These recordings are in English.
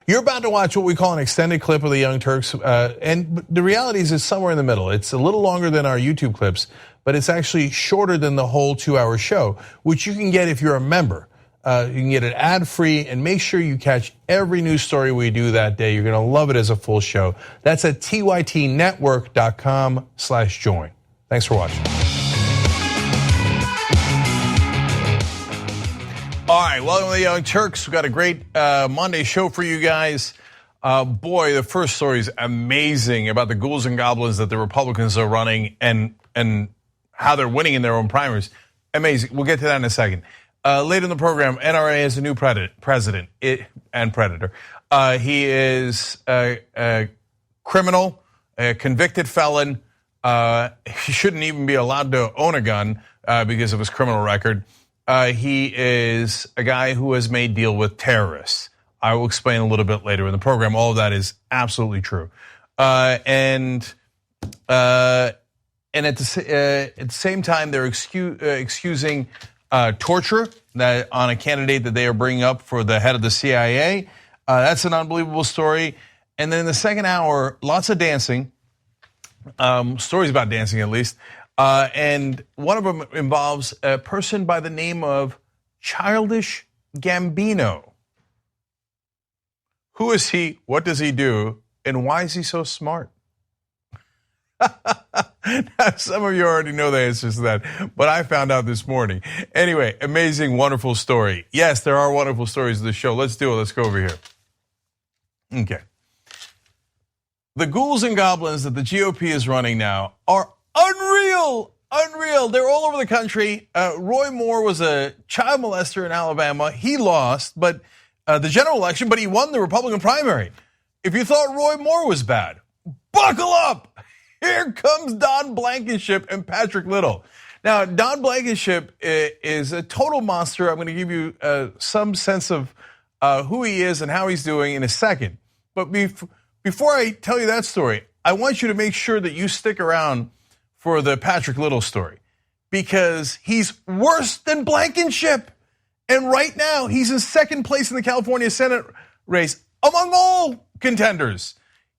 You're about to watch what we call an extended clip of the Young Turks, and the reality is it's somewhere in the middle. It's a little longer than our YouTube clips, but it's actually shorter than the whole 2-hour show, which you can get if you're a member. You can get it ad-free, and make sure you catch every news story we do that day. You're gonna love it as a full show. That's at tytnetwork.com/join. Thanks for watching. All right, welcome to the Young Turks. We've got a great Monday show for you guys. Boy, the first story is amazing about the ghouls and goblins that the Republicans are running and how they're winning in their own primaries. Amazing. We'll get to that in a second. Later in the program, NRA has a new president and predator. He is a criminal, a convicted felon. He shouldn't even be allowed to own a gun because of his criminal record. He is a guy who has made deal with terrorists. I will explain a little bit later in the program. All of that is absolutely true. And at the same time, they're excusing torture that on a candidate that they are bringing up for the head of the CIA. That's an unbelievable story. And then in the second hour, lots of dancing, stories about dancing at least. And one of them involves a person by the name of Childish Gambino. Who is he? What does he do? And why is he so smart? Now, some of you already know the answers to that, but I found out this morning. Anyway, amazing, wonderful story. Yes, there are wonderful stories of the show. Let's do it. Let's go over here. Okay. The ghouls and goblins that the GOP is running now are unreal. They're all over the country. Roy Moore was a child molester in Alabama. He lost, but the general election, but he won the Republican primary. If you thought Roy Moore was bad, buckle up. Here comes Don Blankenship and Patrick Little. Now, Don Blankenship is a total monster. I'm going to give you some sense of who he is and how he's doing in a second. But before I tell you that story, I want you to make sure that you stick around for the Patrick Little story, because he's worse than Blankenship. And right now, he's in second place in the California Senate race among all contenders.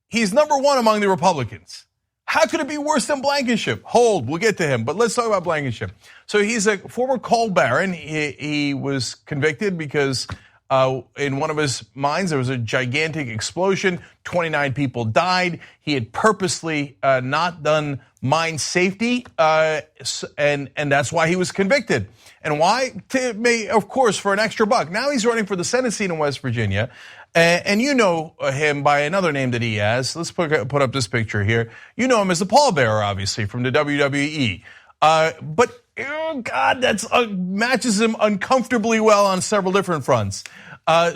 He's number one among the Republicans. How could it be worse than Blankenship? Hold, we'll get to him, but let's talk about Blankenship. So he's a former coal baron. He was convicted because in one of his mines there was a gigantic explosion. 29 people died. He had purposely not done mine safety, and that's why he was convicted. And why? Of course, for an extra buck. Now he's running for the Senate seat in West Virginia. And you know him by another name that he has. Let's put up this picture here. You know him as the pallbearer, obviously, from the WWE. But oh God, that matches him uncomfortably well on several different fronts.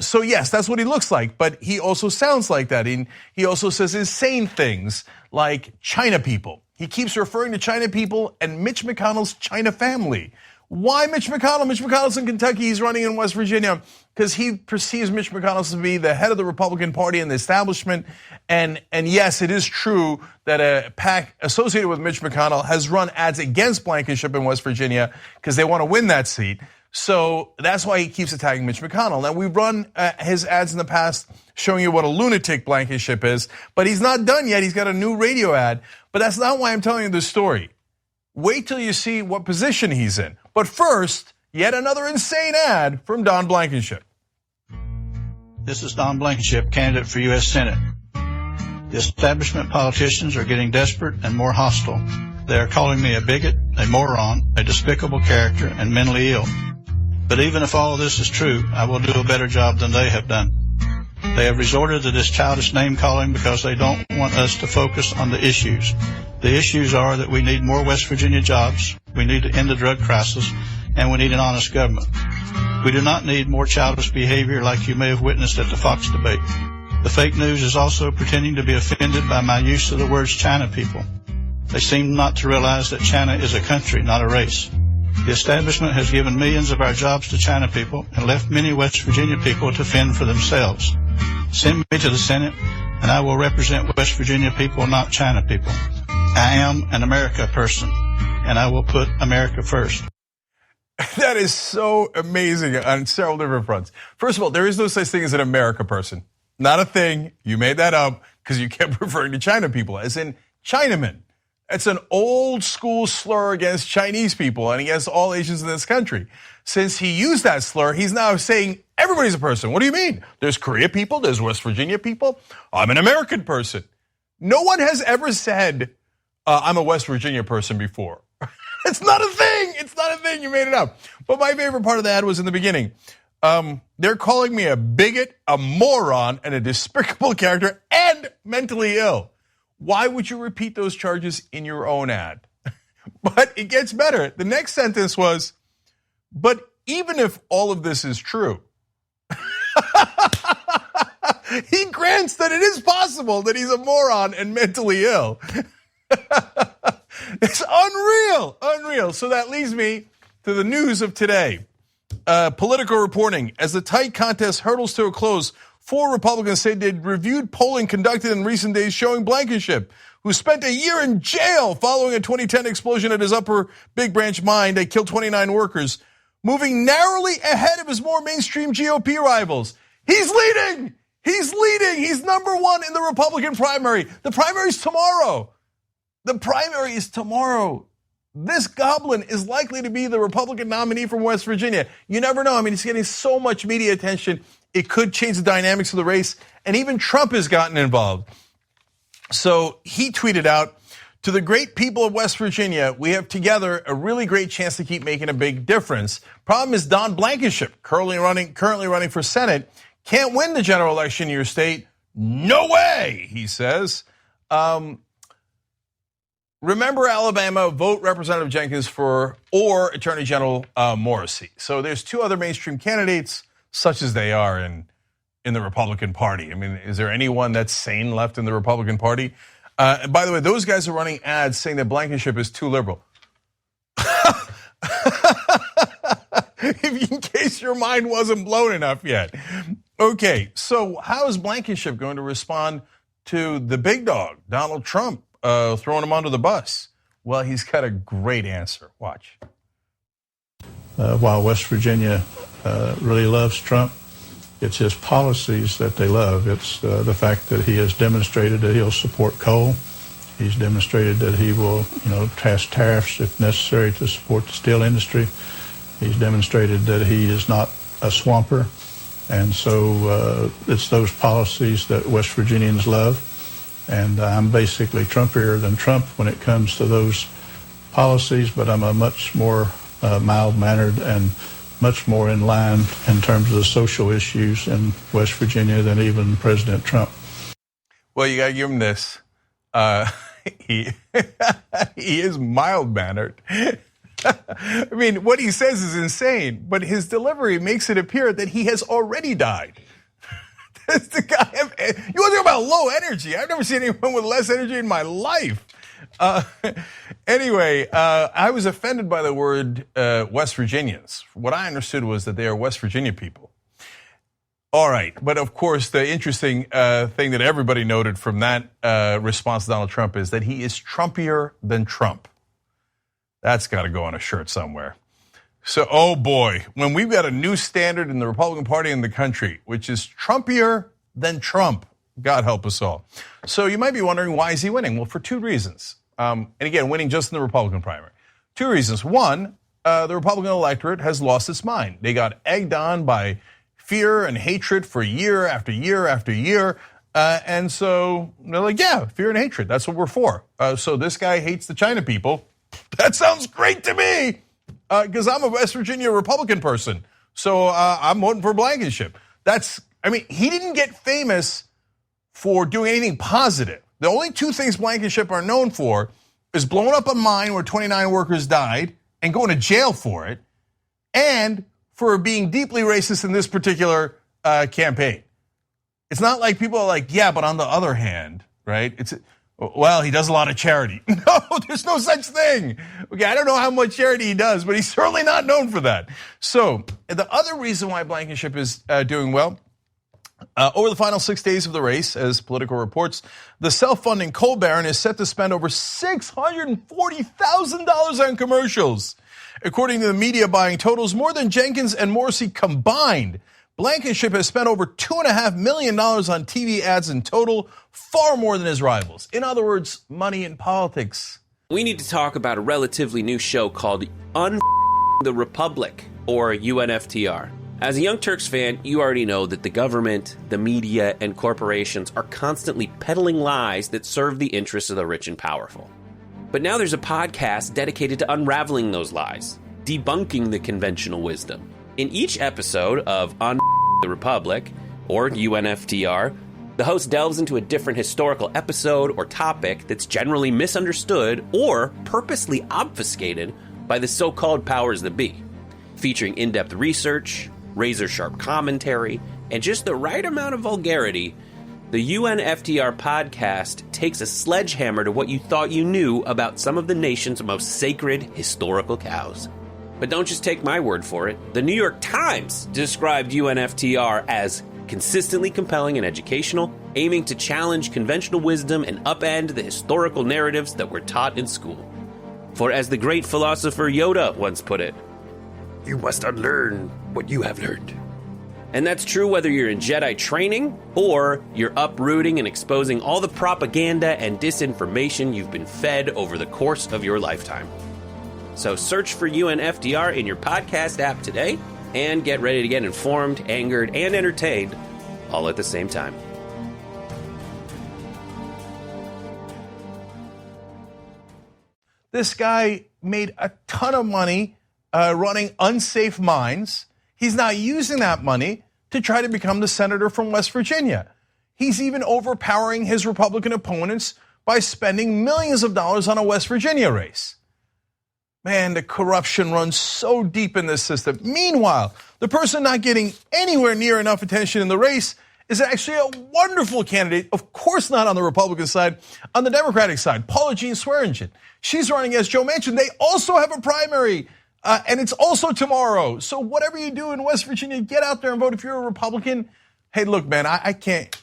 So yes, that's what he looks like, but he also sounds like that. He also says insane things like China people. He keeps referring to China people and Mitch McConnell's China family. Why Mitch McConnell? Mitch McConnell's in Kentucky, he's running in West Virginia because he perceives Mitch McConnell to be the head of the Republican Party and the establishment. And yes, it is true that a PAC associated with Mitch McConnell has run ads against Blankenship in West Virginia because they want to win that seat. So that's why he keeps attacking Mitch McConnell. Now, we've run his ads in the past showing you what a lunatic Blankenship is, but he's not done yet. He's got a new radio ad, but that's not why I'm telling you this story. Wait till you see what position he's in. But first, yet another insane ad from Don Blankenship. This is Don Blankenship, candidate for U.S. Senate. The establishment politicians are getting desperate and more hostile. They are calling me a bigot, a moron, a despicable character, and mentally ill. But even if all of this is true, I will do a better job than they have done. They have resorted to this childish name-calling because they don't want us to focus on the issues. The issues are that we need more West Virginia jobs, we need to end the drug crisis, and we need an honest government. We do not need more childish behavior like you may have witnessed at the Fox debate. The fake news is also pretending to be offended by my use of the words China people. They seem not to realize that China is a country, not a race. The establishment has given millions of our jobs to China people and left many West Virginia people to fend for themselves. Send me to the Senate, and I will represent West Virginia people, not China people. I am an America person, and I will put America first. That is so amazing on several different fronts. First of all, there is no such thing as an America person. Not a thing. You made that up because you kept referring to China people, as in Chinamen. It's an old school slur against Chinese people and against all Asians in this country. Since he used that slur, he's now saying everybody's a person. What do you mean? There's Korea people, there's West Virginia people. I'm an American person. No one has ever said, I'm a West Virginia person before. It's not a thing. It's not a thing. You made it up. But my favorite part of the ad was in the beginning. They're calling me a bigot, a moron, and a despicable character, and mentally ill. Why would you repeat those charges in your own ad? But it gets better. The next sentence was, but even if all of this is true, he grants that it is possible that he's a moron and mentally ill. It's unreal, unreal. So that leads me to the news of today. Political reporting. As the tight contest hurtles to a close, 4 Republicans say they'd reviewed polling conducted in recent days showing Blankenship, who spent a year in jail following a 2010 explosion at his upper Big Branch mine that killed 29 workers, moving narrowly ahead of his more mainstream GOP rivals. He's leading. He's leading. He's number 1 in the Republican primary. The primary's tomorrow. The primary is tomorrow. This goblin is likely to be the Republican nominee from West Virginia. You never know. I mean, he's getting so much media attention. It could change the dynamics of the race. And even Trump has gotten involved. So he tweeted out, to the great people of West Virginia, we have together a really great chance to keep making a big difference. Problem is Don Blankenship, currently running for Senate, can't win the general election in your state. No way, he says. Remember Alabama, vote Representative Jenkins or Attorney General Morrissey. So there's 2 other mainstream candidates, such as they are in the Republican Party. I mean, is there anyone that's sane left in the Republican Party? By the way, those guys are running ads saying that Blankenship is too liberal. In case your mind wasn't blown enough yet. Okay, so how is Blankenship going to respond to the big dog, Donald Trump, throwing him under the bus? Well, he's got a great answer. Watch. While West Virginia really loves Trump, it's his policies that they love. It's the fact that he has demonstrated that he'll support coal. He's demonstrated that he will, pass tariffs if necessary to support the steel industry. He's demonstrated that he is not a swamper. And so it's those policies that West Virginians love. And I'm basically Trumpier than Trump when it comes to those policies, but I'm a much more mild-mannered and much more in line in terms of the social issues in West Virginia than even President Trump. Well, you got to give him this. He is mild-mannered. I mean, what he says is insane, but his delivery makes it appear that he has already died. That's the guy. You want to talk about low energy? I've never seen anyone with less energy in my life. Anyway, I was offended by the word West Virginians. What I understood was that they are West Virginia people. All right, but of course, the interesting thing that everybody noted from that response to Donald Trump is that he is Trumpier than Trump. That's got to go on a shirt somewhere. So, oh boy, when we've got a new standard in the Republican Party in the country, which is Trumpier than Trump, God help us all. So you might be wondering, why is he winning? Well, for 2 reasons. And again, winning just in the Republican primary. 2 reasons. One, the Republican electorate has lost its mind. They got egged on by fear and hatred for year after year after year. And so they're like, yeah, fear and hatred, that's what we're for. So this guy hates the China people. That sounds great to me, because I'm a West Virginia Republican person. So I'm voting for Blankenship. He didn't get famous for doing anything positive. The only 2 things Blankenship are known for is blowing up a mine where 29 workers died and going to jail for it, and for being deeply racist in this particular campaign. It's not like people are like, yeah, but on the other hand, right? Well, he does a lot of charity. No, there's no such thing. Okay, I don't know how much charity he does, but he's certainly not known for that. So the other reason why Blankenship is doing well, over the final 6 days of the race, as Politico reports, the self-funding coal baron is set to spend over $640,000 on commercials. According to the media buying totals, more than Jenkins and Morrissey combined, Blankenship has spent over $2.5 million on TV ads in total, far more than his rivals. In other words, money in politics. We need to talk about a relatively new show called the Republic, or UNFTR. As a Young Turks fan, you already know that the government, the media, and corporations are constantly peddling lies that serve the interests of the rich and powerful. But now there's a podcast dedicated to unraveling those lies, debunking the conventional wisdom. In each episode of On the Republic, or UNFTR, the host delves into a different historical episode or topic that's generally misunderstood or purposely obfuscated by the so-called powers that be, featuring in-depth research, razor-sharp commentary, and just the right amount of vulgarity. The UNFTR podcast takes a sledgehammer to what you thought you knew about some of the nation's most sacred historical cows. But don't just take my word for it. The New York Times described UNFTR as consistently compelling and educational, aiming to challenge conventional wisdom and upend the historical narratives that were taught in school. For as the great philosopher Yoda once put it, you must unlearn what you have learned. And that's true whether you're in Jedi training or you're uprooting and exposing all the propaganda and disinformation you've been fed over the course of your lifetime. So search for UNFTR in your podcast app today and get ready to get informed, angered, and entertained all at the same time. This guy made a ton of money running unsafe mines. He's now using that money to try to become the senator from West Virginia. He's even overpowering his Republican opponents by spending millions of dollars on a West Virginia race. Man, the corruption runs so deep in this system. Meanwhile, the person not getting anywhere near enough attention in the race is actually a wonderful candidate, of course not on the Republican side, on the Democratic side, Paula Jean Swearengin. She's running against Joe Manchin. They also have a primary, and it's also tomorrow. So whatever you do in West Virginia, get out there and vote if you're a Republican. Hey, look, man, I can't.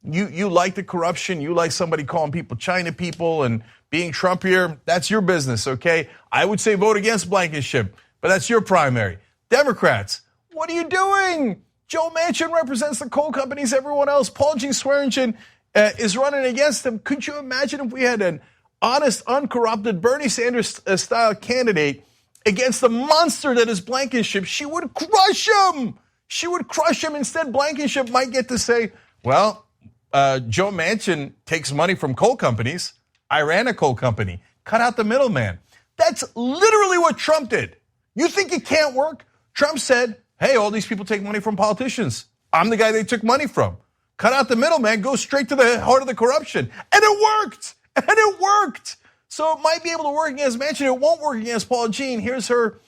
You like the corruption. You like somebody calling people China people and being Trump here. That's your business, okay? I would say vote against Blankenship, but that's your primary. Democrats, what are you doing? Joe Manchin represents the coal companies, everyone else. Paul G. Swearengin is running against them. Could you imagine if we had an honest, uncorrupted Bernie Sanders-style candidate against the monster that is Blankenship? She would crush him. She would crush him. Instead, Blankenship might get to say, well, Joe Manchin takes money from coal companies. I ran a coal company. Cut out the middleman. That's literally what Trump did. You think it can't work? Trump said, hey, all these people take money from politicians. I'm the guy they took money from. Cut out the middleman, go straight to the heart of the corruption. And it worked. And it worked. So it might be able to work against Manchin. It won't work against Paula Jean. Here's her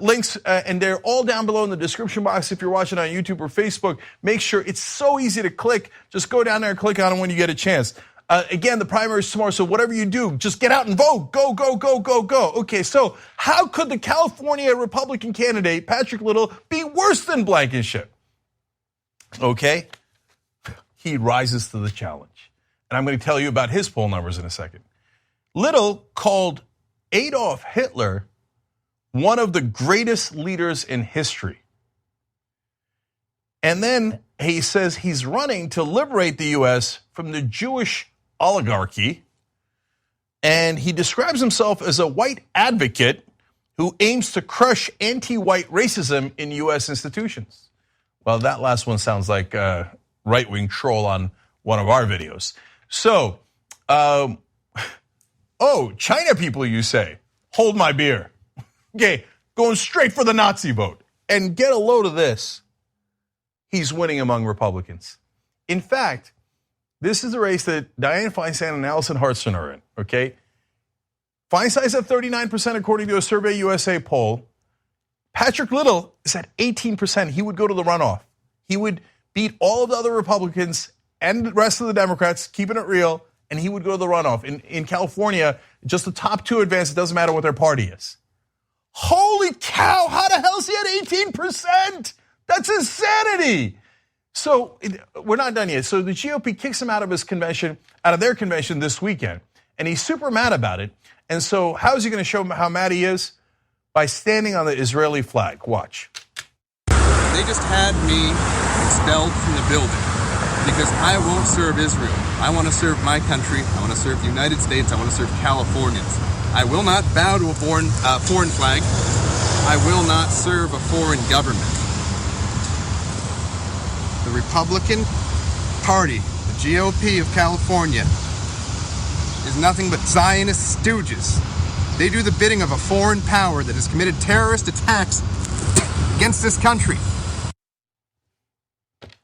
links, and they're all down below in the description box if you're watching on YouTube or Facebook. Make sure it's so easy to click. Just go down there and click on it when you get a chance. Again, the primary is tomorrow, so whatever you do, just get out and vote. Go, go, go, go, go. Okay, so how could the California Republican candidate, Patrick Little, be worse than Blankenship? Okay, he rises to the challenge. And I'm going to tell you about his poll numbers in a second. Little called Adolf Hitler one of the greatest leaders in history. And then he says he's running to liberate the U.S. from the Jewish oligarchy. And he describes himself as a white advocate who aims to crush anti-white racism in U.S. institutions. Well, that last one sounds like a right-wing troll on one of our videos. So, China people, you say, hold my beer. Okay, going straight for the Nazi vote. And get a load of this. He's winning among Republicans. In fact, this is a race that Dianne Feinstein and Allison Hartson are in, okay? Feinstein's at 39% according to a Survey USA poll. Patrick Little is at 18%. He would go to the runoff. He would beat all of the other Republicans and the rest of the Democrats, keeping it real, and he would go to the runoff. In California, just the top two advance. It doesn't matter what their party is. Holy cow, how the hell is he at 18%? That's insanity. So we're not done yet. So the GOP kicks him out of their convention this weekend, and he's super mad about it. And so how is he going to show how mad he is? By standing on the Israeli flag. Watch. The They just had me expelled from the building because I won't serve Israel. I want to serve my country. I want to serve the United States. I want to serve Californians. I will not bow to a foreign flag. I will not serve a foreign government. The Republican Party, the GOP of California, is nothing but Zionist stooges. They do the bidding of a foreign power that has committed terrorist attacks against this country.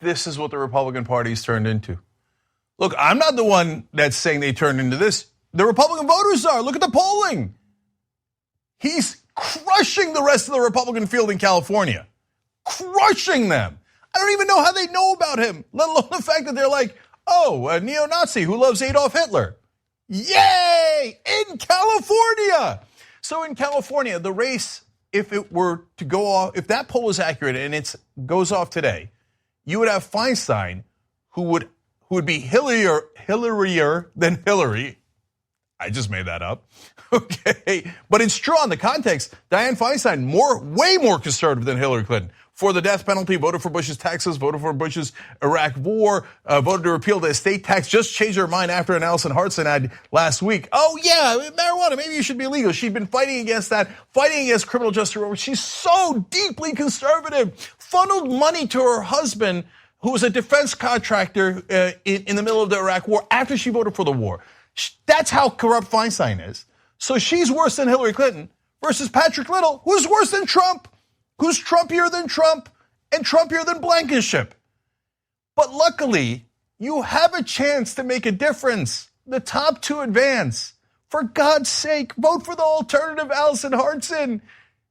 This is what the Republican Party's turned into. Look, I'm not the one that's saying they turned into this. The Republican voters are. Look at the polling. He's crushing the rest of the Republican field in California. Crushing them. I don't even know how they know about him, let alone the fact that they're like, oh, a neo-Nazi who loves Adolf Hitler. Yay! In California! So in California, the race, if it were to go off, if that poll is accurate and it goes off today, you would have Feinstein, who would be Hillarier than Hillary. I just made that up. Okay, but it's true on the context. Dianne Feinstein, way more conservative than Hillary Clinton. For the death penalty, voted for Bush's taxes, voted for Bush's Iraq war, voted to repeal the estate tax, just changed her mind after an Alison Hartson ad last week. Oh yeah, marijuana, maybe it should be illegal. She'd been fighting against that, fighting against criminal justice reform. She's so deeply conservative, funneled money to her husband, who was a defense contractor in the middle of the Iraq war after she voted for the war. That's how corrupt Feinstein is. So she's worse than Hillary Clinton versus Patrick Little, who's worse than Trump. Who's Trumpier than Trump and Trumpier than Blankenship. But luckily, you have a chance to make a difference. The top two advance. For God's sake, vote for the alternative Alison Hartson.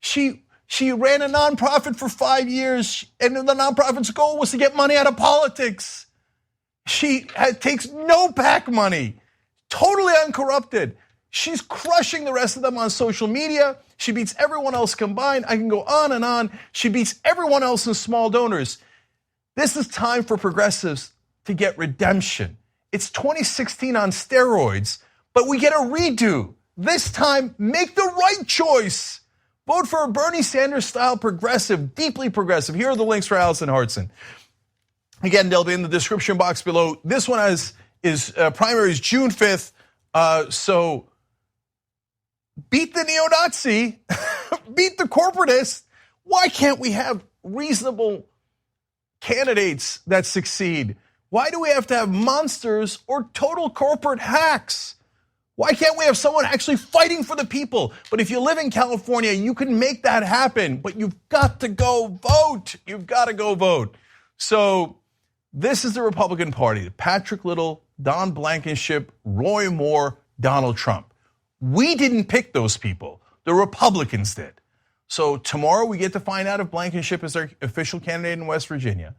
She ran a nonprofit for 5 years, and the nonprofit's goal was to get money out of politics. She takes no PAC money, totally uncorrupted. She's crushing the rest of them on social media. She beats everyone else combined. I can go on and on. She beats everyone else in small donors. This is time for progressives to get redemption. It's 2016 on steroids, but we get a redo. This time, make the right choice. Vote for a Bernie Sanders-style progressive, deeply progressive. Here are the links for Alison Hartson. Again, they'll be in the description box below. This one is primaries June 5th. So beat the neo-Nazi, beat the corporatist. Why can't we have reasonable candidates that succeed? Why do we have to have monsters or total corporate hacks? Why can't we have someone actually fighting for the people? But if you live in California, you can make that happen, but you've got to go vote. You've got to go vote. So this is the Republican Party: Patrick Little, Don Blankenship, Roy Moore, Donald Trump. We didn't pick those people. The Republicans did. So tomorrow we get to find out if Blankenship is their official candidate in West Virginia.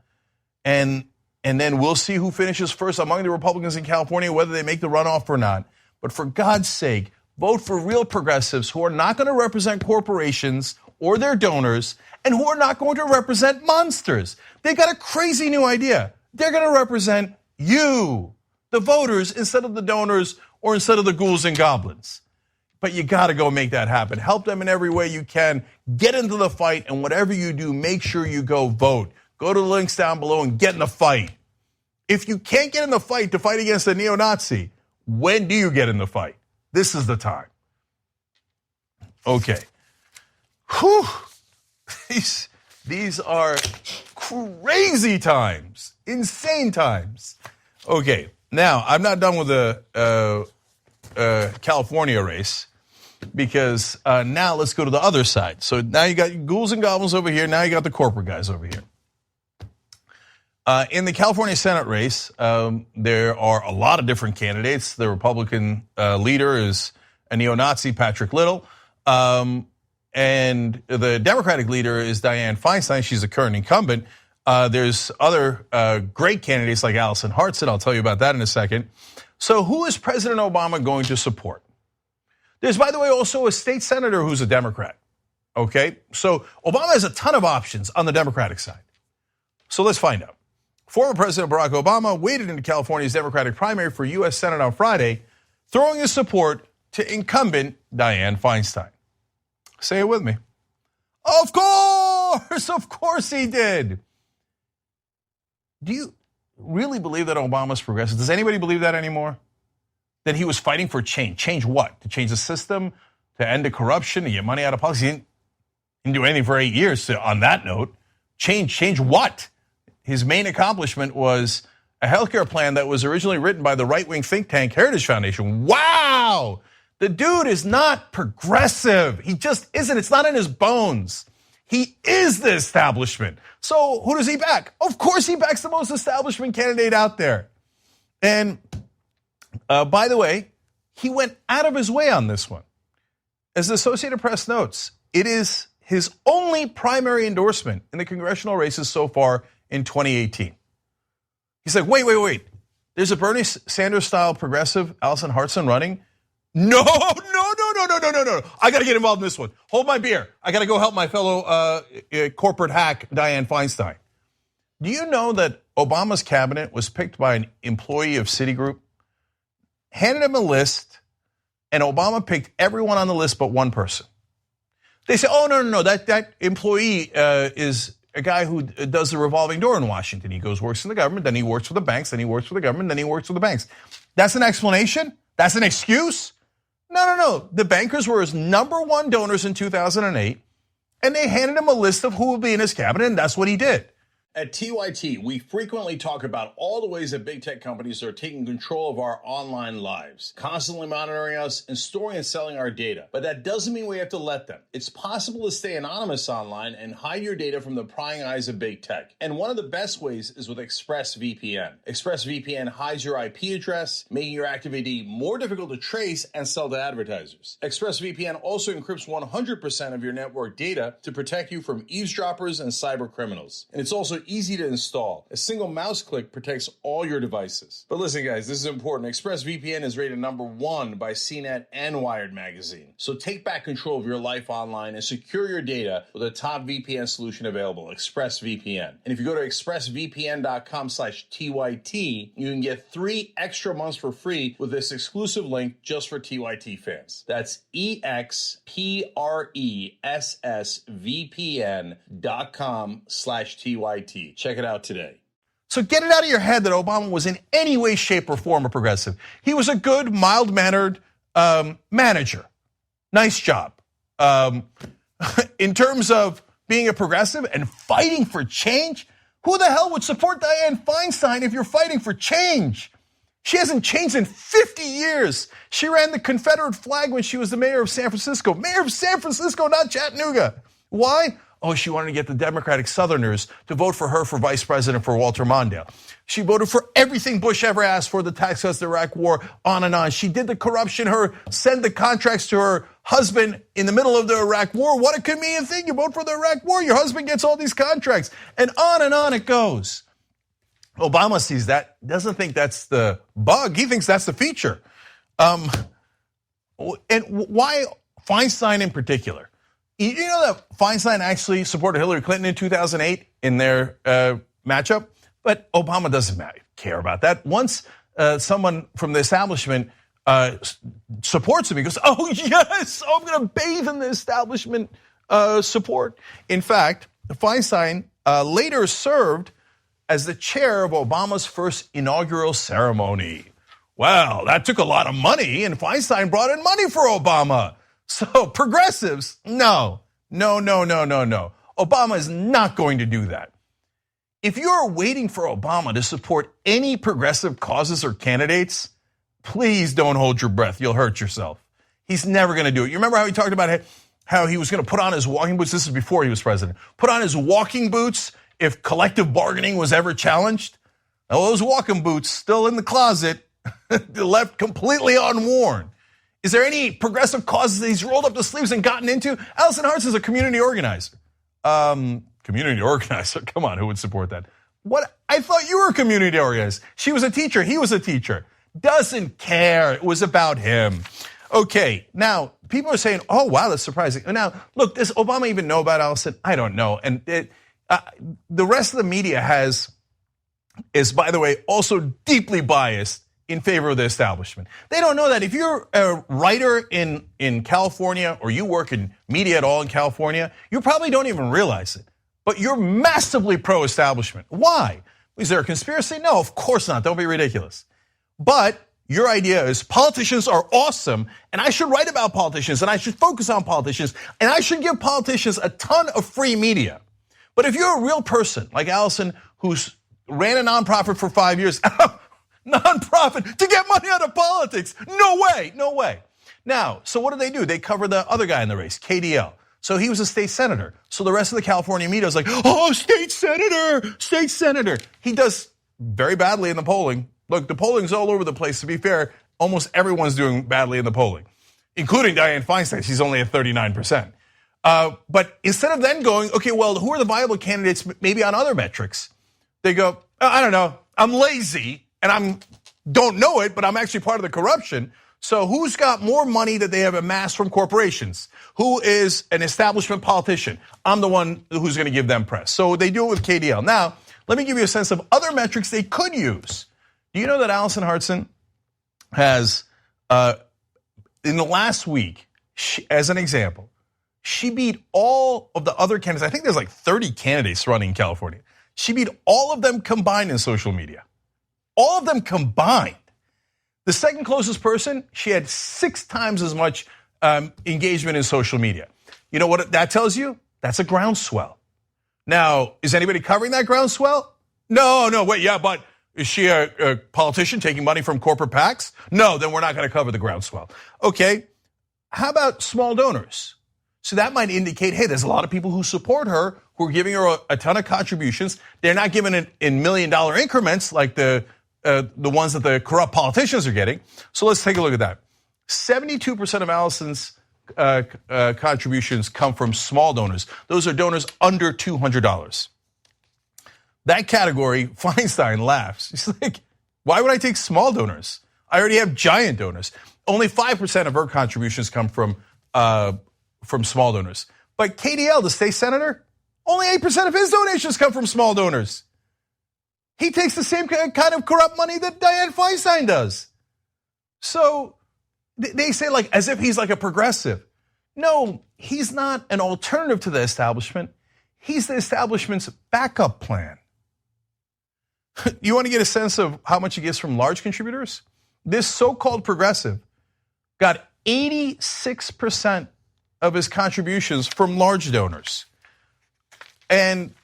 And then we'll see who finishes first among the Republicans in California, whether they make the runoff or not. But for God's sake, vote for real progressives who are not going to represent corporations or their donors and who are not going to represent monsters. They got a crazy new idea. They're going to represent you, the voters, instead of the donors or instead of the ghouls and goblins. But you got to go make that happen. Help them in every way you can. Get into the fight, and whatever you do, make sure you go vote. Go to the links down below and get in the fight. If you can't get in the fight to fight against a neo-Nazi, when do you get in the fight? This is the time. Okay. Whew. These are crazy times, insane times. Okay, now I'm not done with the California race, because now let's go to the other side. So now you got ghouls and goblins over here. Now you got the corporate guys over here. In the California Senate race, there are a lot of different candidates. The Republican leader is a neo-Nazi, Patrick Little. And the Democratic leader is Dianne Feinstein. She's a current incumbent. There's other great candidates like Alison Hartson. I'll tell you about that in a second. So who is President Obama going to support? There's, by the way, also a state senator who's a Democrat. Okay, so Obama has a ton of options on the Democratic side. So let's find out. Former President Barack Obama waded into California's Democratic primary for U.S. Senate on Friday, throwing his support to incumbent Dianne Feinstein. Say it with me. Of course! course he did. Do you really believe that Obama's progressive? Does anybody believe that anymore? That he was fighting for change. Change what? To change the system, to end the corruption, to get money out of politics. He didn't do anything for 8 years on that note. Change what? His main accomplishment was a healthcare plan that was originally written by the right-wing think tank Heritage Foundation. Wow! The dude is not progressive. He just isn't. It's not in his bones. He is the establishment. So who does he back? Of course he backs the most establishment candidate out there. And by the way, he went out of his way on this one. As the Associated Press notes, it is his only primary endorsement in the congressional races so far in 2018. He's like, wait. There's a Bernie Sanders-style progressive, Allison Hartson, running. No. I got to get involved in this one. Hold my beer. I got to go help my fellow corporate hack, Dianne Feinstein. Do you know that Obama's cabinet was picked by an employee of Citigroup, handed him a list, and Obama picked everyone on the list but one person? They say, oh, no, that employee is a guy who does the revolving door in Washington. He works in the government, then he works for the banks, then he works for the government, then he works for the banks. That's an explanation? That's an excuse? No. The bankers were his #1 donors in 2008, and they handed him a list of who would be in his cabinet, and that's what he did. At TYT, we frequently talk about all the ways that big tech companies are taking control of our online lives, constantly monitoring us and storing and selling our data. But that doesn't mean we have to let them. It's possible to stay anonymous online and hide your data from the prying eyes of big tech. And one of the best ways is with ExpressVPN. ExpressVPN hides your IP address, making your activity more difficult to trace and sell to advertisers. ExpressVPN also encrypts 100% of your network data to protect you from eavesdroppers and cyber criminals. And it's also easy to install. A single mouse click protects all your devices. But listen, guys, this is important. ExpressVPN is rated #1 by CNET and Wired magazine. So take back control of your life online and secure your data with a top VPN solution available, ExpressVPN. And if you go to expressvpn.com/TYT, you can get 3 extra months for free with this exclusive link just for TYT fans. That's expressvpn.com/TYT. Check it out today. So get it out of your head that Obama was in any way, shape, or form a progressive. He was a good, mild-mannered manager. Nice job. In terms of being a progressive and fighting for change, who the hell would support Dianne Feinstein if you're fighting for change? She hasn't changed in 50 years. She ran the Confederate flag when she was the mayor of San Francisco. Mayor of San Francisco, not Chattanooga. Why? Oh, she wanted to get the Democratic Southerners to vote for her for vice president for Walter Mondale. She voted for everything Bush ever asked for, the tax cuts, the Iraq war, on and on. She did the corruption, send the contracts to her husband in the middle of the Iraq war. What a convenient thing. You vote for the Iraq war, your husband gets all these contracts. And on it goes. Obama sees that, doesn't think that's the bug. He thinks that's the feature. And why Feinstein in particular? You know that Feinstein actually supported Hillary Clinton in 2008 in their matchup, but Obama doesn't care about that. Once someone from the establishment supports him, he goes, oh yes, I'm going to bathe in the establishment support. In fact, Feinstein later served as the chair of Obama's first inaugural ceremony. Well, that took a lot of money, and Feinstein brought in money for Obama. So progressives, no. Obama is not going to do that. If you're waiting for Obama to support any progressive causes or candidates, please don't hold your breath. You'll hurt yourself. He's never going to do it. You remember how he talked about how he was going to put on his walking boots? This is before he was president. Put on his walking boots if collective bargaining was ever challenged. Now, those walking boots still in the closet, left completely unworn. Is there any progressive causes that he's rolled up the sleeves and gotten into? Allison Hartz is a community organizer. Community organizer? Come on, who would support that? What? I thought you were a community organizer. She was a teacher. He was a teacher. Doesn't care. It was about him. Okay, now, people are saying, oh, wow, that's surprising. Now, look, does Obama even know about Allison? I don't know. And the rest of the media is, by the way, also deeply biased in favor of the establishment. They don't know that if you're a writer in California or you work in media at all in California, you probably don't even realize it. but you're massively pro-establishment. Why? Is there a conspiracy? No, of course not. Don't be ridiculous. But your idea is politicians are awesome, and I should write about politicians, and I should focus on politicians, and I should give politicians a ton of free media. But if you're a real person like Allison, who's ran a nonprofit for 5 years, nonprofit to get money out of politics, no way, no way. Now, so what do? They cover the other guy in the race, KDL. So he was a state senator. So the rest of the California media is like, oh, state senator, state senator. He does very badly in the polling. Look, the polling's all over the place. To be fair, almost everyone's doing badly in the polling, including Dianne Feinstein. She's only at 39%. But instead of then going, okay, well, who are the viable candidates maybe on other metrics? They go, I don't know, I'm lazy and I don't know it, but I'm actually part of the corruption. So who's got more money that they have amassed from corporations? Who is an establishment politician? I'm the one who's going to give them press. So they do it with KDL. Now, let me give you a sense of other metrics they could use. Do you know that Allison Hartson has, in the last week, as an example, she beat all of the other candidates. I think there's like 30 candidates running in California. She beat all of them combined in social media. All of them combined. The second closest person, she had 6 times as much engagement in social media. You know what that tells you? That's a groundswell. Now, is anybody covering that groundswell? No, wait, yeah, but is she a politician taking money from corporate PACs? No, then we're not going to cover the groundswell. Okay, how about small donors? So that might indicate, hey, there's a lot of people who support her, who are giving her a ton of contributions. They're not giving it in $1 million increments like the ones that the corrupt politicians are getting. So let's take a look at that. 72% of Allison's contributions come from small donors. Those are donors under $200. That category, Feinstein laughs. He's like, why would I take small donors? I already have giant donors. Only 5% of her contributions come from small donors. But KDL, the state senator, only 8% of his donations come from small donors. He takes the same kind of corrupt money that Dianne Feinstein does. So they say like as if he's like a progressive. No, he's not an alternative to the establishment. He's the establishment's backup plan. You want to get a sense of how much he gets from large contributors? This so-called progressive got 86% of his contributions from large donors. And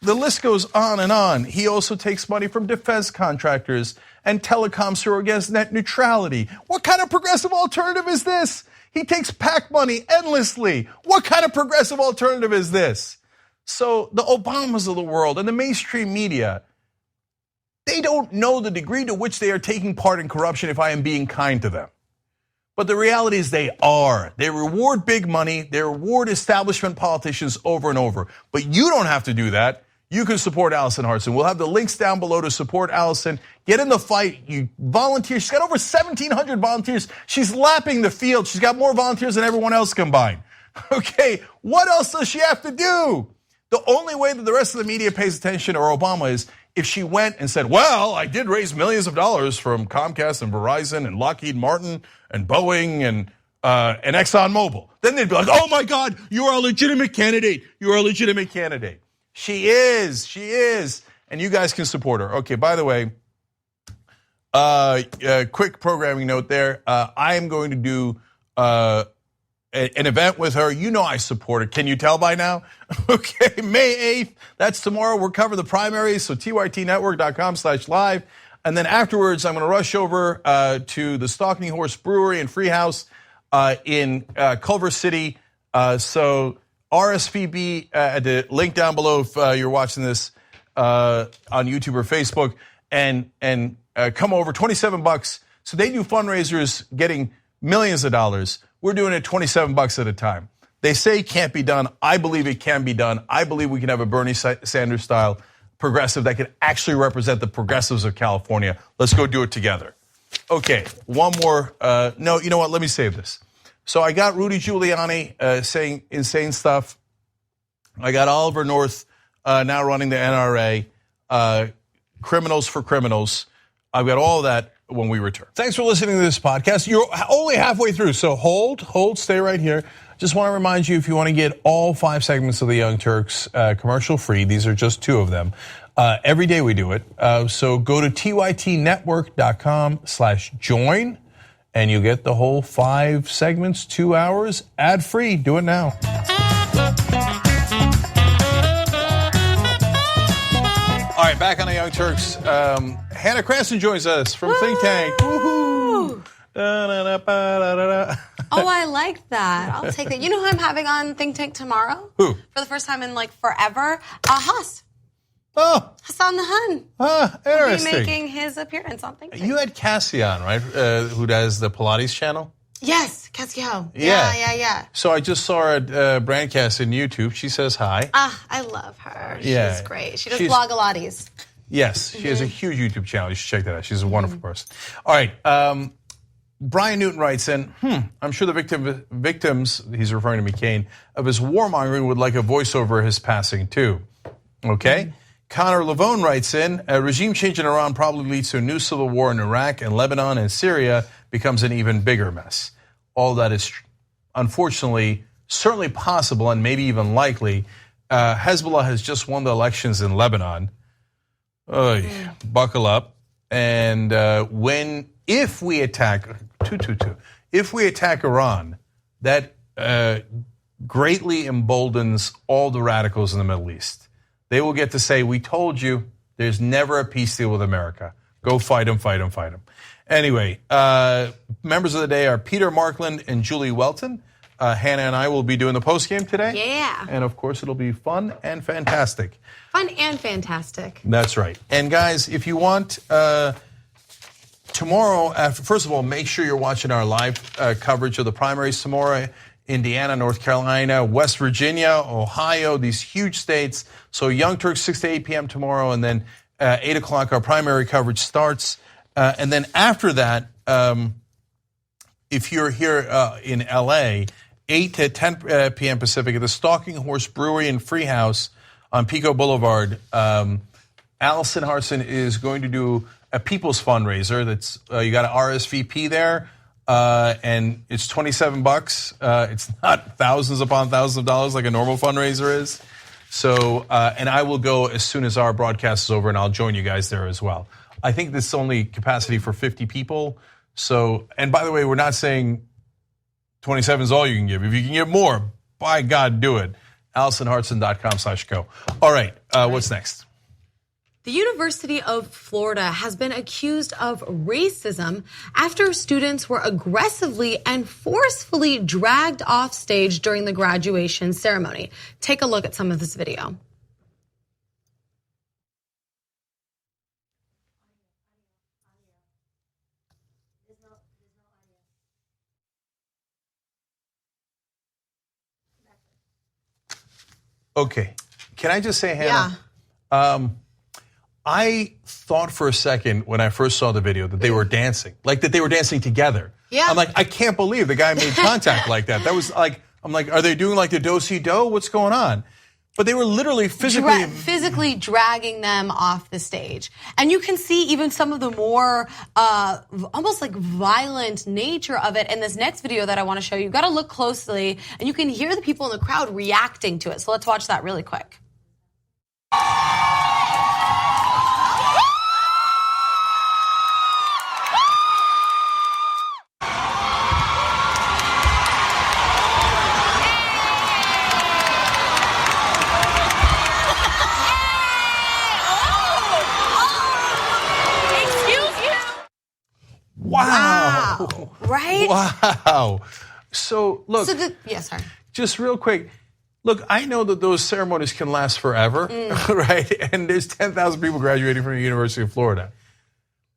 the list goes on and on. He also takes money from defense contractors and telecoms who are against net neutrality. What kind of progressive alternative is this? He takes PAC money endlessly. What kind of progressive alternative is this? So the Obamas of the world and the mainstream media, they don't know the degree to which they are taking part in corruption if I am being kind to them. But the reality is they are. They reward big money. They reward establishment politicians over and over. But you don't have to do that. You can support Allison Hartson. We'll have the links down below to support Allison. Get in the fight. You volunteer. She's got over 1,700 volunteers. She's lapping the field. She's got more volunteers than everyone else combined. Okay, what else does she have to do? The only way that the rest of the media pays attention or Obama is if she went and said, well, I did raise millions of dollars from Comcast and Verizon and Lockheed Martin and Boeing and ExxonMobil. Then they'd be like, oh my God, you are a legitimate candidate. You are a legitimate candidate. She is. And you guys can support her. Okay, by the way, quick programming note there. I am going to do an event with her. You know I support her. Can you tell by now? Okay, May 8th. That's tomorrow. We'll cover the primaries. So tytnetwork.com/live. And then afterwards, I'm going to rush over to the Stalking Horse Brewery and Freehouse in Culver City. So RSVP at the link down below if you're watching this on YouTube or Facebook. And come over, $27. So they do fundraisers getting millions of dollars. We're doing it $27 at a time. They say it can't be done. I believe it can be done. I believe we can have a Bernie Sanders style progressive that can actually represent the progressives of California. Let's go do it together. Okay, one more. No, you know what? Let me save this. So I got Rudy Giuliani saying insane stuff. I got Oliver North now running the NRA. Criminals for criminals. I've got all of that when we return. Thanks for listening to this podcast. You're only halfway through, so hold, stay right here. Just want to remind you, if you want to get all 5 segments of the Young Turks commercial free, these are just 2 of them. Every day we do it. So go to tytnetwork.com/join and you'll get the whole 5 segments, 2 hours, ad free. Do it now. All right, back on the Young Turks. Hannah Cranston joins us from Think Tank. Woohoo! Oh, I like that. I'll take that. You know who I'm having on Think Tank tomorrow? Who? For the first time in like forever? Haas. Oh. Hassan the Hun. Interesting. Will be making his appearance on Think Tank. You had Cassie on, right? Who does the Pilates channel? Yes, Cassie Ho. Yeah. Yeah. So I just saw her at Brandcast in YouTube. She says hi. I love her. Yeah. She's great. She does Blogalotties. Yes, she has a huge YouTube channel. You should check that out. She's a wonderful person. All right. Brian Newton writes in, I'm sure the victims, he's referring to McCain, of his warmongering would like a voiceover of his passing too. Okay. Connor Lavone writes in, a regime change in Iran probably leads to a new civil war in Iraq and Lebanon, and Syria becomes an even bigger mess. All that is, unfortunately, certainly possible and maybe even likely. Hezbollah has just won the elections in Lebanon. Buckle up. And if we attack, if we attack Iran, that greatly emboldens all the radicals in the Middle East. They will get to say, we told you there's never a peace deal with America. Go fight them, fight them, fight them. Anyway, members of the day are Peter Markland and Julie Welton. Hannah and I will be doing the postgame today. Yeah. And of course, it'll be fun and fantastic. Fun and fantastic. That's right. And guys, if you want, tomorrow, first of all, make sure you're watching our live coverage of the primaries tomorrow. Indiana, North Carolina, West Virginia, Ohio, these huge states. So Young Turks, 6 to 8 p.m. tomorrow, and then 8 o'clock our primary coverage starts. And then after that, if you're here in L.A., 8 to 10 p.m. Pacific at the Stalking Horse Brewery and Free House on Pico Boulevard, Allison Harson is going to do a people's fundraiser. That's you got an RSVP there. And it's $27. It's not thousands upon thousands of dollars like a normal fundraiser is. So, and I will go as soon as our broadcast is over, and I'll join you guys there as well. I think this is only capacity for 50 people. So, and by the way, we're not saying 27 is all you can give. If you can give more, by God, do it. AllisonHartson.com/go. All right, what's next? The University of Florida has been accused of racism after students were aggressively and forcefully dragged off stage during the graduation ceremony. Take a look at some of this video. Okay, can I just say, Hannah? Yeah. I thought for a second when I first saw the video that they were dancing, like that they were dancing together. Yeah. I'm like, I can't believe the guy made contact like that. That was like, I'm like, are they doing like the do-si-do? What's going on? But they were literally physically dragging them off the stage. And you can see even some of the more almost like violent nature of it in this next video that I want to show you. You've got to look closely, and you can hear the people in the crowd reacting to it. So let's watch that really quick. Wow. Right? Wow. So, look. Yes, sorry. Just real quick. Look, I know that those ceremonies can last forever, right? And there's 10,000 people graduating from the University of Florida.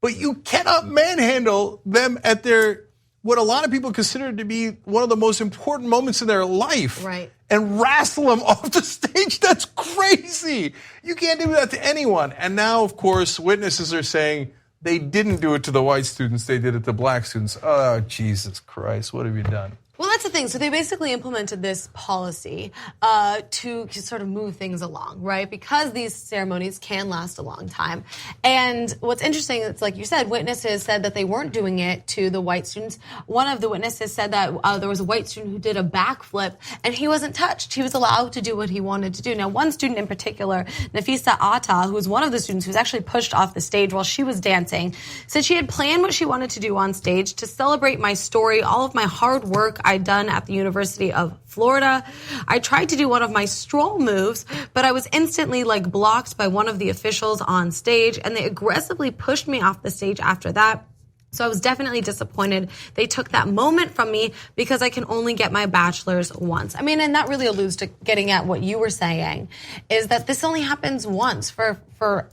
But you cannot manhandle them at their, what a lot of people consider to be one of the most important moments in their life. Right. And wrestle them off the stage. That's crazy. You can't do that to anyone. And now, of course, witnesses are saying, they didn't do it to the white students. They did it to black students. Oh, Jesus Christ. What have you done? Well, let's that's the thing. So they basically implemented this policy to sort of move things along, right? Because these ceremonies can last a long time. And what's interesting, it's like you said, witnesses said that they weren't doing it to the white students. One of the witnesses said that there was a white student who did a backflip and he wasn't touched. He was allowed to do what he wanted to do. Now, one student in particular, Nafisa Atta, who was one of the students who was actually pushed off the stage while she was dancing, said she had planned what she wanted to do on stage to celebrate my story, all of my hard work I'd done at the University of Florida. I tried to do one of my stroll moves, but I was instantly blocked by one of the officials on stage, and they aggressively pushed me off the stage after that. So I was definitely disappointed. They took that moment from me because I can only get my bachelor's once. I mean, and that really alludes to getting at what you were saying, is that this only happens once for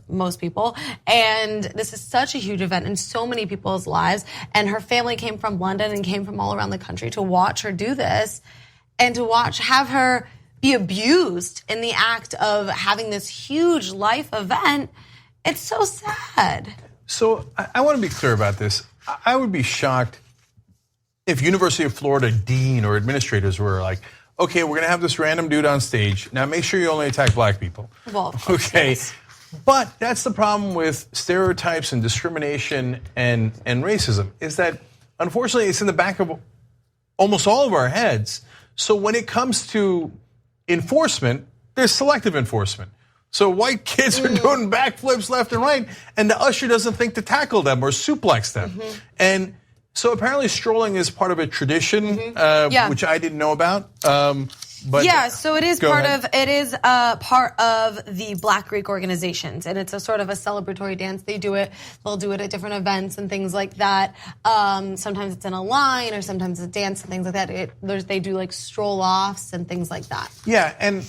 most people. And this is such a huge event in so many people's lives. And her family came from London and came from all around the country to watch her do this and to have her be abused in the act of having this huge life event. It's so sad. So I want to be clear about this. I would be shocked if University of Florida dean or administrators were like, okay, we're going to have this random dude on stage. Now make sure you only attack black people. Well, okay. Yes. But that's the problem with stereotypes and discrimination and racism, is that unfortunately it's in the back of almost all of our heads. So when it comes to enforcement, there's selective enforcement. So white kids are doing backflips left and right, and the usher doesn't think to tackle them or suplex them. And so apparently strolling is part of a tradition, which I didn't know about. But yeah, so it is part ahead. part of the Black Greek organizations, and it's a sort of a celebratory dance. They'll do it at different events and things like that. Sometimes it's in a line, or sometimes it's a dance and things like that. They do stroll offs and things like that. Yeah, and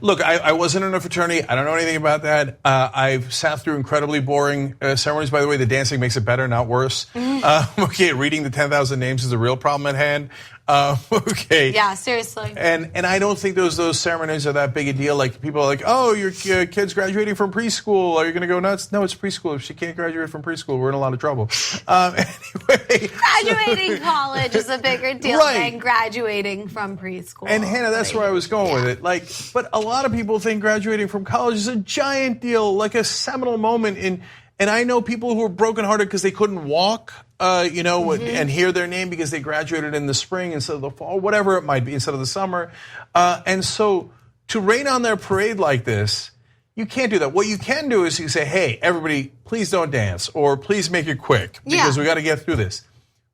look, I wasn't in a fraternity. I don't know anything about that. I've sat through incredibly boring ceremonies. By the way, the dancing makes it better, not worse. Okay, reading the 10,000 names is a real problem at hand. Okay. Yeah, seriously. And I don't think those ceremonies are that big a deal. Like, people are like, oh, your kid's graduating from preschool. Are you going to go nuts? No, it's preschool. If she can't graduate from preschool, we're in a lot of trouble. Anyway. Graduating college is a bigger deal than graduating from preschool. And Hannah, that's where I was going with it. But a lot of people think graduating from college is a giant deal, like a seminal moment and I know people who are brokenhearted because they couldn't walk, and hear their name because they graduated in the spring instead of the fall, whatever it might be, instead of the summer. And so to rain on their parade like this, you can't do that. What you can do is you say, hey, everybody, please don't dance, or please make it quick because we got to get through this.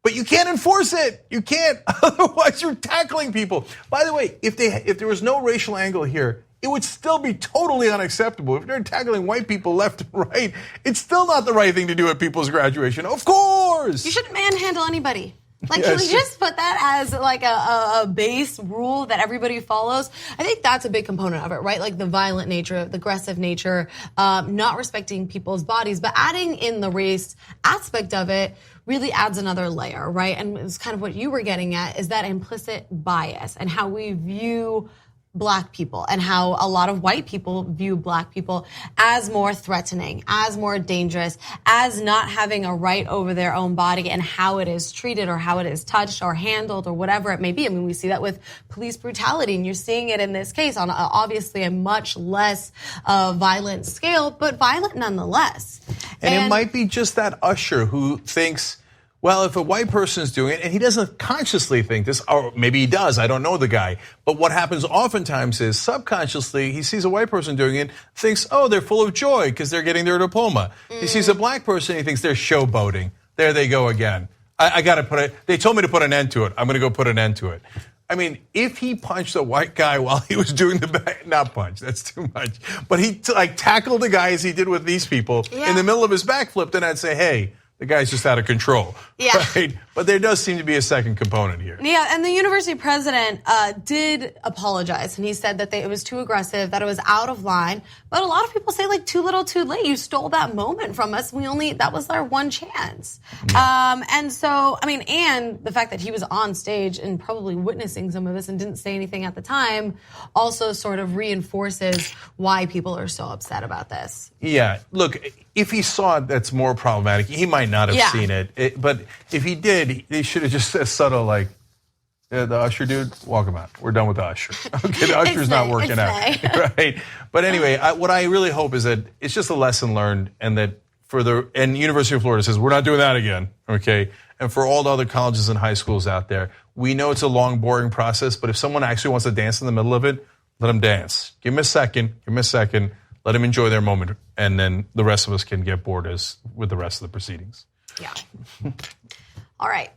But you can't enforce it. You can't. Otherwise, you're tackling people. By the way, if there was no racial angle here, it would still be totally unacceptable. If they're tackling white people left and right, it's still not the right thing to do at people's graduation. Of course. You shouldn't manhandle anybody. Can we just put that as a base rule that everybody follows? I think that's a big component of it, right? The violent nature, the aggressive nature, not respecting people's bodies, but adding in the race aspect of it really adds another layer, right? And it's kind of what you were getting at, is that implicit bias and how we view Black people, and how a lot of white people view Black people as more threatening, as more dangerous, as not having a right over their own body and how it is treated or how it is touched or handled or whatever it may be. I mean, we see that with police brutality, and you're seeing it in this case on obviously a much less violent scale, but violent nonetheless. And it might be just that usher who thinks, well, if a white person is doing it, and he doesn't consciously think this, or maybe he does, I don't know the guy, but what happens oftentimes is subconsciously he sees a white person doing it, thinks, oh, they're full of joy because they're getting their diploma. He sees a black person, he thinks they're showboating. There they go again. I got to they told me to put an end to it. I'm going to go put an end to it. I mean, if he punched a white guy while he was doing not punch, that's too much, but he tackled the guy as he did with these people in the middle of his backflip, then I'd say, hey, the guy's just out of control. Yeah. Right? But there does seem to be a second component here. Yeah, and the university president did apologize, and he said that it was too aggressive, that it was out of line. But a lot of people say, too little, too late. You stole that moment from us. That was our one chance. Yeah. And so, and the fact that he was on stage and probably witnessing some of this and didn't say anything at the time also sort of reinforces why people are so upset about this. Yeah, look, if he saw it, that's more problematic. He might not have seen it. But if he did, they should have just said subtle, The usher dude, walk him out. We're done with the usher. Okay, the usher's not working out, right? But anyway, what I really hope is that it's just a lesson learned, and that and University of Florida says we're not doing that again, okay? And for all the other colleges and high schools out there, we know it's a long, boring process, but if someone actually wants to dance in the middle of it, let them dance. Give them a second. Let them enjoy their moment, and then the rest of us can get bored with the rest of the proceedings. Yeah. All right.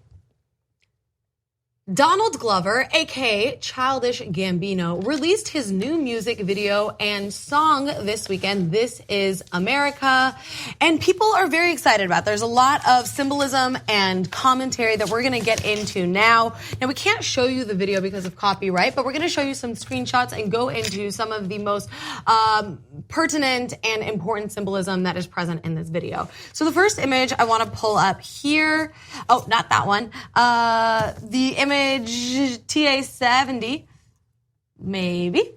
Donald Glover, aka Childish Gambino, released his new music video and song this weekend, This Is America, and people are very excited about it. There's a lot of symbolism and commentary that we're going to get into now. Now, we can't show you the video because of copyright, but we're going to show you some screenshots and go into some of the most pertinent and important symbolism that is present in this video. So the first image I want to pull up here, oh, not that one, the image TA70, maybe.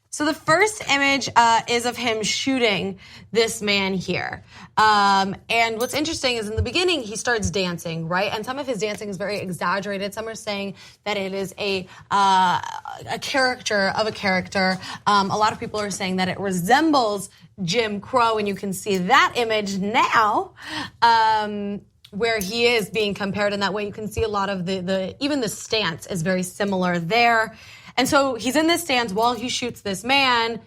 So the first image is of him shooting this man here. And what's interesting is in the beginning, he starts dancing, right? And some of his dancing is very exaggerated. Some are saying that it is a caricature of a character. A lot of people are saying that it resembles Jim Crow, and you can see that image now. Where he is being compared in that way. You can see a lot of even the stance is very similar there. And so he's in this stance while he shoots this man.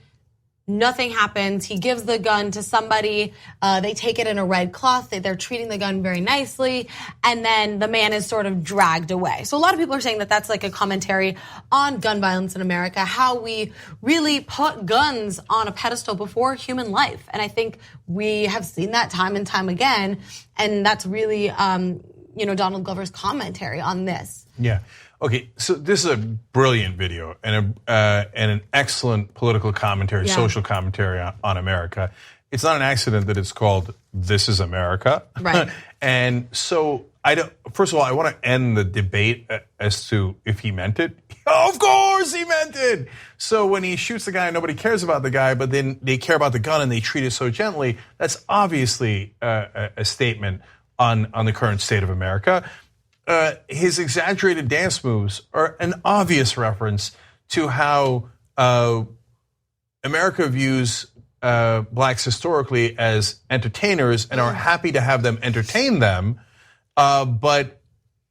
Nothing happens. He gives the gun to somebody. They take it in a red cloth. They're treating the gun very nicely. And then the man is sort of dragged away. So a lot of people are saying that that's like a commentary on gun violence in America, how we really put guns on a pedestal before human life. And I think we have seen that time and time again. And that's really, Donald Glover's commentary on this. Yeah. Okay, so this is a brilliant video and an excellent political commentary, social commentary on America. It's not an accident that it's called "This Is America," right? And so first of all, I want to end the debate as to if he meant it. Of course, he meant it. So when he shoots the guy, nobody cares about the guy, but then they care about the gun and they treat it so gently. That's obviously a statement on the current state of America. His exaggerated dance moves are an obvious reference to how America views blacks historically as entertainers and are happy to have them entertain them, but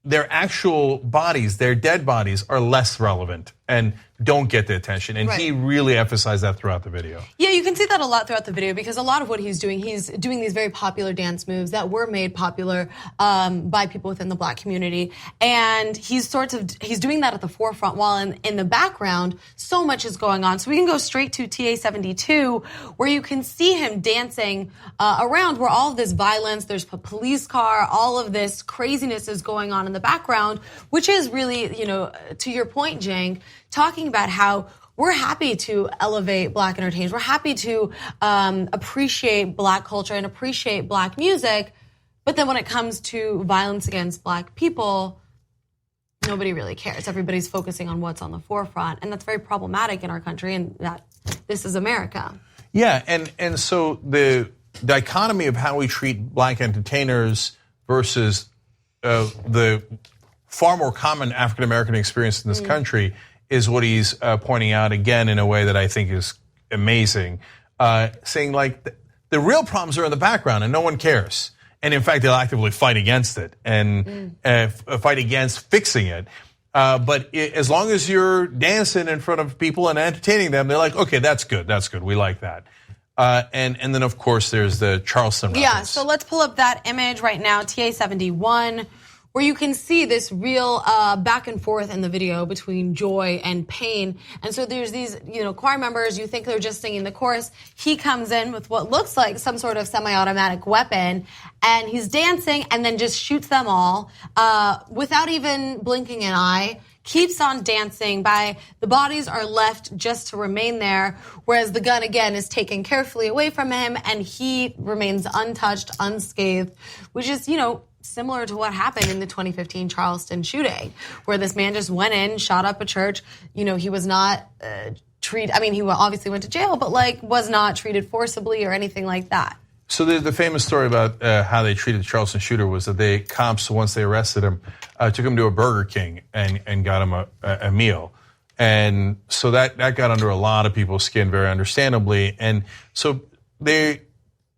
their actual bodies, their dead bodies, are less relevant and don't get the attention. And he really emphasized that throughout the video. Yeah, you can see that a lot throughout the video because a lot of what he's doing these very popular dance moves that were made popular by people within the black community. And he's doing that at the forefront while in the background, so much is going on. So we can go straight to TA72 where you can see him dancing around where all of this violence, there's a police car, all of this craziness is going on in the background, which is really, to your point, Cenk, talking about how we're happy to elevate black entertainers. We're happy to appreciate black culture and appreciate black music. But then when it comes to violence against black people, nobody really cares. Everybody's focusing on what's on the forefront. And that's very problematic in our country, and that this is America. Yeah, and so the dichotomy of how we treat black entertainers versus the far more common African-American experience in this country is what he's pointing out again in a way that I think is amazing, saying like the real problems are in the background and no one cares. And in fact, they'll actively fight against it and fight against fixing it. But as long as you're dancing in front of people and entertaining them, they're like, okay, that's good, we like that. And then of course there's the Charleston reference. Yeah, so let's pull up that image right now, TA71. Where you can see this real back and forth in the video between joy and pain. And so there's these, choir members, you think they're just singing the chorus. He comes in with what looks like some sort of semi-automatic weapon, and he's dancing and then just shoots them all without even blinking an eye. Keeps on dancing the bodies are left just to remain there, whereas the gun again is taken carefully away from him and he remains untouched, unscathed, which is, similar to what happened in the 2015 Charleston shooting, where this man just went in, shot up a church. He was not treated. I mean, he obviously went to jail, but was not treated forcibly or anything like that. So the famous story about how they treated the Charleston shooter was that the cops, once they arrested him, took him to a Burger King and got him a meal. And so that got under a lot of people's skin, very understandably. And so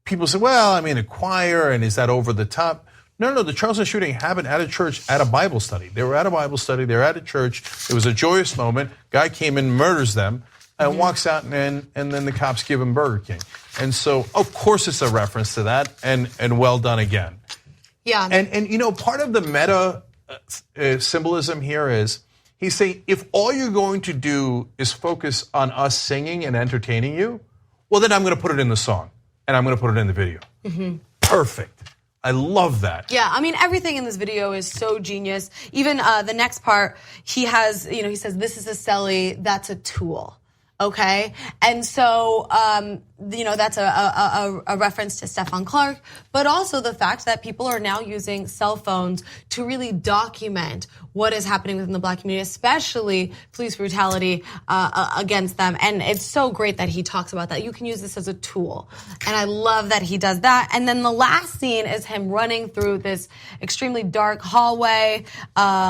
people say, well, I mean, a choir, and is that over the top? No, the Charleston shooting happened at a church, at a Bible study. They were at a Bible study, they were at a church. It was a joyous moment. Guy came in, murders them, and walks out, and then the cops give him Burger King. And so, of course, it's a reference to that, and well done again. Yeah. And you know, part of the meta symbolism here is, he's saying, if all you're going to do is focus on us singing and entertaining you, well, then I'm going to put it in the song, and I'm going to put it in the video. Perfect. I love that. Yeah, I mean, everything in this video is so genius. Even the next part, he has, he says, this is a celly, that's a tool. Okay, and so that's a reference to Stephon Clark, but also the fact that people are now using cell phones to really document what is happening within the Black community, especially police brutality against them. And it's so great that he talks about that. You can use this as a tool, and I love that he does that. And then the last scene is him running through this extremely dark hallway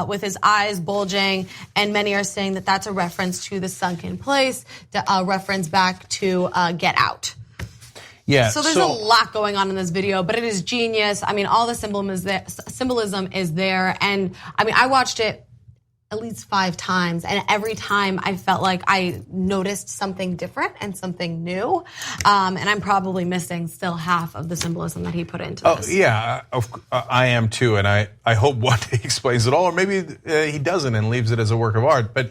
with his eyes bulging, and many are saying that that's a reference to The Sunken Place, a reference back to Get Out. Yeah. So there's a lot going on in this video, but it is genius. I mean, all the symbolism is there. And I mean, I watched it at least 5 times, and every time I felt like I noticed something different and something new. And I'm probably missing still half of the symbolism that he put into this. Oh, yeah, I am too, and I hope one day he explains it all, or maybe he doesn't and leaves it as a work of art. But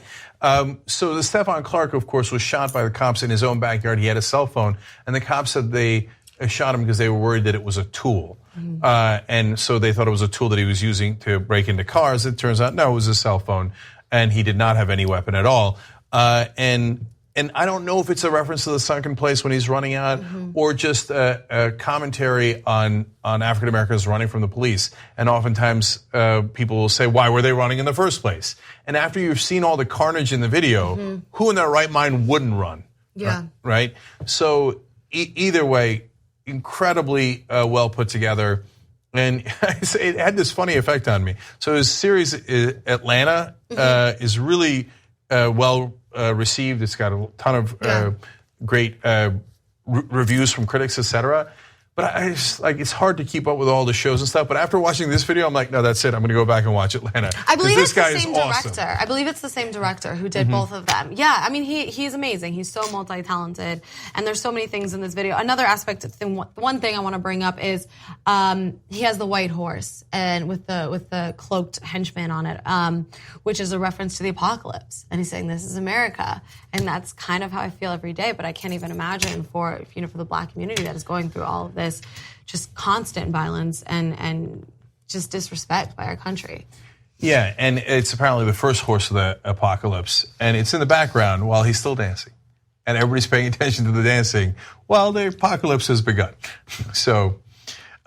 so the Stephon Clark, of course, was shot by the cops in his own backyard. He had a cell phone, and the cops said they shot him because they were worried that it was a tool. And so they thought it was a tool that he was using to break into cars. It turns out, no, it was a cell phone, and he did not have any weapon at all. And I don't know if it's a reference to The Sunken Place when he's running out, or just a commentary on African Americans running from the police. And oftentimes people will say, why were they running in the first place? And after you've seen all the carnage in the video, who in their right mind wouldn't run? Yeah. Right? So either way, incredibly well put together, and it had this funny effect on me. So his series Atlanta is really well received. It's got a ton of great reviews from critics, etc. But I just, like, it's hard to keep up with all the shows and stuff. But after watching this video, I'm like, no, that's it. I'm going to go back and watch Atlanta. I believe it's this the guy same is awesome. director. I believe it's the same director who did both of them. Yeah, I mean, he's amazing. He's so multi-talented, and there's so many things in this video. Another aspect, one thing I want to bring up is he has the white horse and with the cloaked henchman on it, which is a reference to the apocalypse. And he's saying, "This is America," and that's kind of how I feel every day. But I can't even imagine for the Black community that is going through all of this, just constant violence and just disrespect by our country. Yeah, and it's apparently the first horse of the apocalypse, and it's in the background while he's still dancing. And everybody's paying attention to the dancing while the apocalypse has begun. So,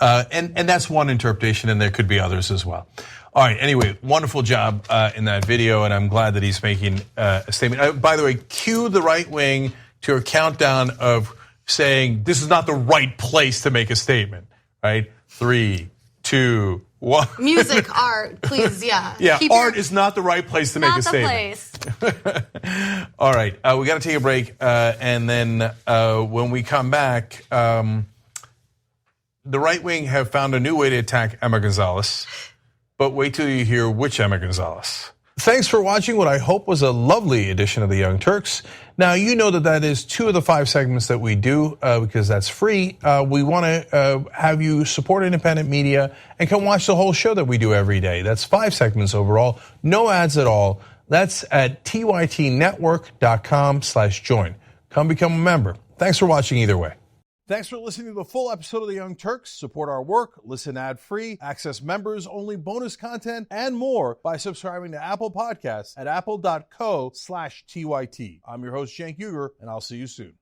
and that's one interpretation, and there could be others as well. All right, anyway, wonderful job in that video, and I'm glad that he's making a statement. By the way, cue the right wing to a countdown of saying this is not the right place to make a statement, right? 3, 2, 1. Music, art, please, yeah. Yeah, art is not the right place to make a statement. Not the place. All right, we got to take a break, and then when we come back, the right wing have found a new way to attack Emma Gonzalez, but wait till you hear which Emma Gonzalez. Thanks for watching what I hope was a lovely edition of the Young Turks. Now, you know that is 2 of the 5 segments that we do because that's free. We want to have you support independent media and come watch the whole show that we do every day. That's 5 segments overall, no ads at all. That's at tytnetwork.com/join. Come become a member. Thanks for watching either way. Thanks for listening to the full episode of The Young Turks. Support our work, listen ad-free, access members-only bonus content, and more by subscribing to Apple Podcasts at apple.co/TYT. I'm your host, Cenk Uygur, and I'll see you soon.